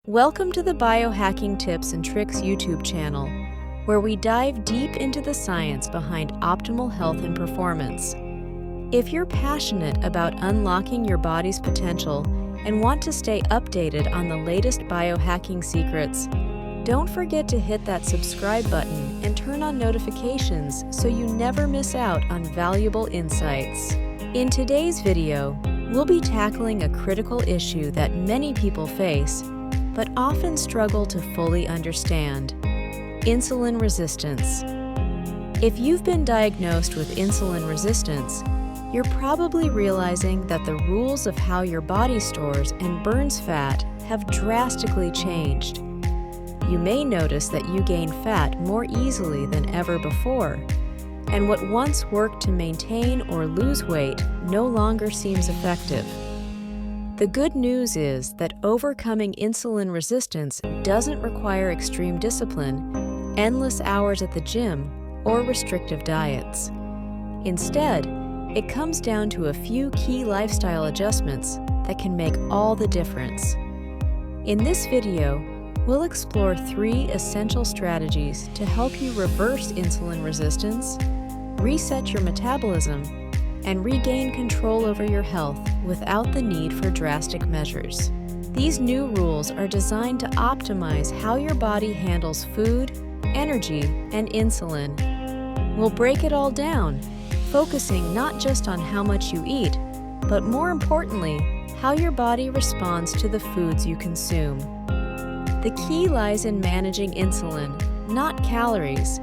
Welcome to the Biohacking Tips and Tricks YouTube channel, where we dive deep into the science behind optimal health and performance. If you're passionate about unlocking your body's potential and want to stay updated on the latest biohacking secrets, don't forget to hit that subscribe button and turn on notifications so you never miss out on valuable insights. In today's video, we'll be tackling a critical issue that many people face, but often struggle to fully understand: insulin resistance. If you've been diagnosed with insulin resistance, you're probably realizing that the rules of how your body stores and burns fat have drastically changed. You may notice that you gain fat more easily than ever before, and what once worked to maintain or lose weight no longer seems effective. The good news is that overcoming insulin resistance doesn't require extreme discipline, endless hours at the gym, or restrictive diets. Instead, it comes down to a few key lifestyle adjustments that can make all the difference. In this video, we'll explore 3 essential strategies to help you reverse insulin resistance, reset your metabolism, and regain control over your health without the need for drastic measures. These new rules are designed to optimize how your body handles food, energy, and insulin. We'll break it all down, focusing not just on how much you eat, but more importantly, how your body responds to the foods you consume. The key lies in managing insulin, not calories,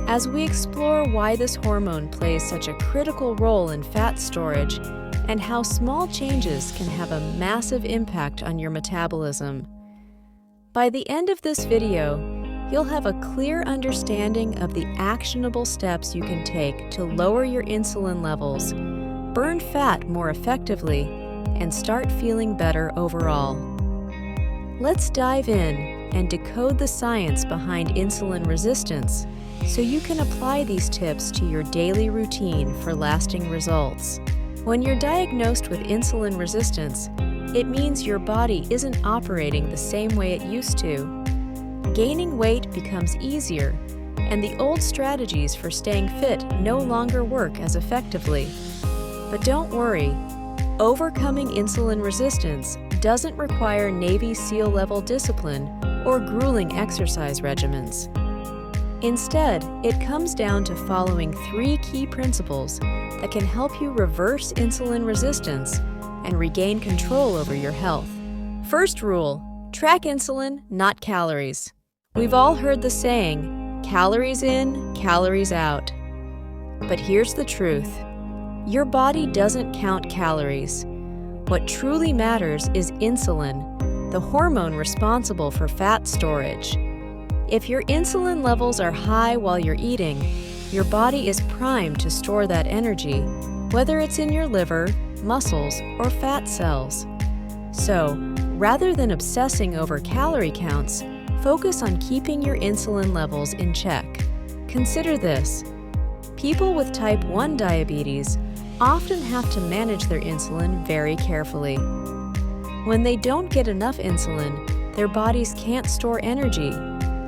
as we explore why this hormone plays such a critical role in fat storage and how small changes can have a massive impact on your metabolism. By the end of this video, you'll have a clear understanding of the actionable steps you can take to lower your insulin levels, burn fat more effectively, and start feeling better overall. Let's dive in and decode the science behind insulin resistance so you can apply these tips to your daily routine for lasting results. When you're diagnosed with insulin resistance, it means your body isn't operating the same way it used to. Gaining weight becomes easier, and the old strategies for staying fit no longer work as effectively. But don't worry, overcoming insulin resistance doesn't require Navy SEAL-level discipline or grueling exercise regimens. Instead, it comes down to following 3 key principles that can help you reverse insulin resistance and regain control over your health. First rule: track insulin, not calories. We've all heard the saying, calories in, calories out. But here's the truth: your body doesn't count calories. What truly matters is insulin, the hormone responsible for fat storage. If your insulin levels are high while you're eating, your body is primed to store that energy, whether it's in your liver, muscles, or fat cells. So, rather than obsessing over calorie counts, focus on keeping your insulin levels in check. Consider this: people with type 1 diabetes often have to manage their insulin very carefully. When they don't get enough insulin, their bodies can't store energy,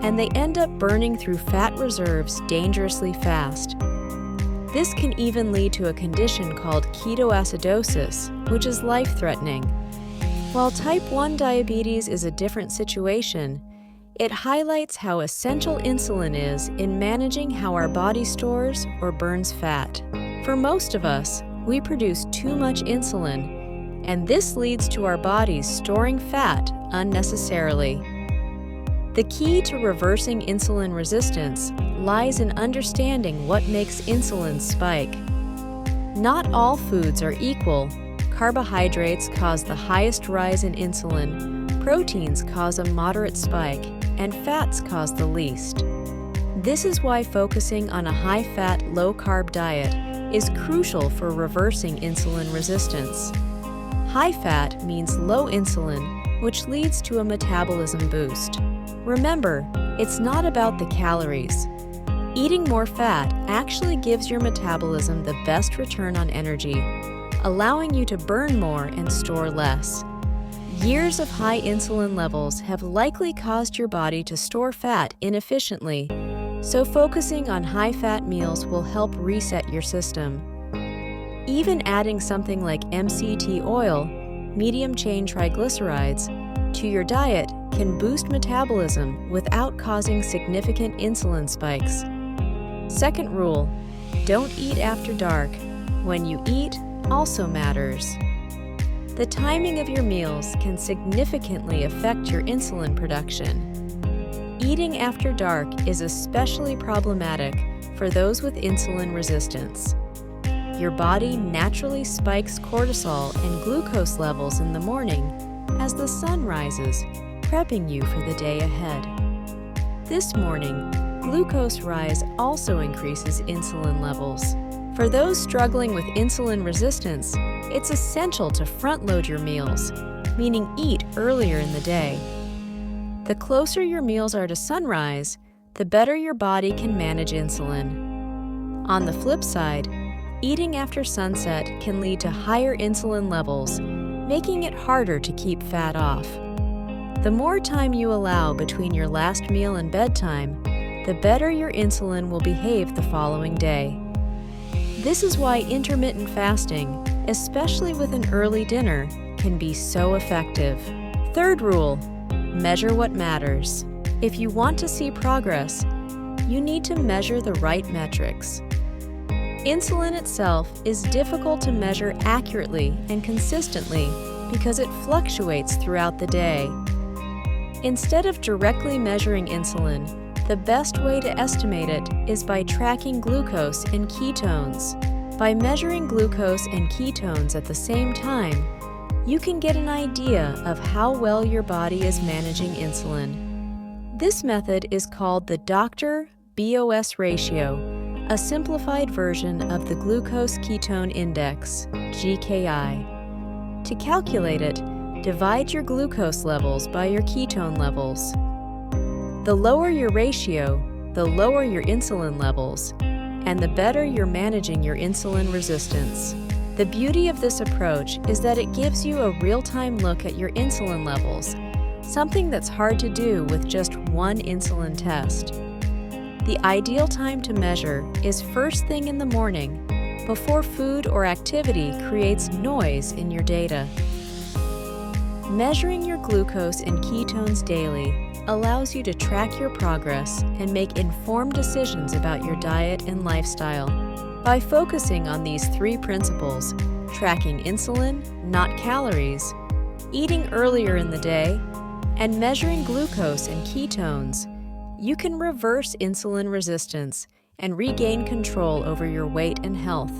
and they end up burning through fat reserves dangerously fast. This can even lead to a condition called ketoacidosis, which is life-threatening. While type 1 diabetes is a different situation, it highlights how essential insulin is in managing how our body stores or burns fat. For most of us, we produce too much insulin, and this leads to our bodies storing fat unnecessarily. The key to reversing insulin resistance lies in understanding what makes insulin spike. Not all foods are equal. Carbohydrates cause the highest rise in insulin, proteins cause a moderate spike, and fats cause the least. This is why focusing on a high-fat, low-carb diet is crucial for reversing insulin resistance. High-fat means low insulin, which leads to a metabolism boost. Remember, it's not about the calories. Eating more fat actually gives your metabolism the best return on energy, allowing you to burn more and store less. Years of high insulin levels have likely caused your body to store fat inefficiently, so focusing on high-fat meals will help reset your system. Even adding something like MCT oil, medium-chain triglycerides, to your diet can boost metabolism without causing significant insulin spikes. Second rule, don't eat after dark. When you eat also matters. The timing of your meals can significantly affect your insulin production. Eating after dark is especially problematic for those with insulin resistance. Your body naturally spikes cortisol and glucose levels in the morning as the sun rises, prepping you for the day ahead. This morning, glucose rise also increases insulin levels. For those struggling with insulin resistance, it's essential to front-load your meals, meaning eat earlier in the day. The closer your meals are to sunrise, the better your body can manage insulin. On the flip side, eating after sunset can lead to higher insulin levels, making it harder to keep fat off. The more time you allow between your last meal and bedtime, the better your insulin will behave the following day. This is why intermittent fasting, especially with an early dinner, can be so effective. Third rule, measure what matters. If you want to see progress, you need to measure the right metrics. Insulin itself is difficult to measure accurately and consistently because it fluctuates throughout the day. Instead of directly measuring insulin, the best way to estimate it is by tracking glucose and ketones. By measuring glucose and ketones at the same time, you can get an idea of how well your body is managing insulin. This method is called the Doctor-BOS ratio, a simplified version of the glucose-ketone index, GKI. To calculate it, divide your glucose levels by your ketone levels. The lower your ratio, the lower your insulin levels, and the better you're managing your insulin resistance. The beauty of this approach is that it gives you a real-time look at your insulin levels, something that's hard to do with just one insulin test. The ideal time to measure is first thing in the morning, before food or activity creates noise in your data. Measuring your glucose and ketones daily allows you to track your progress and make informed decisions about your diet and lifestyle. By focusing on these three principles, tracking insulin, not calories, eating earlier in the day, and measuring glucose and ketones, you can reverse insulin resistance and regain control over your weight and health.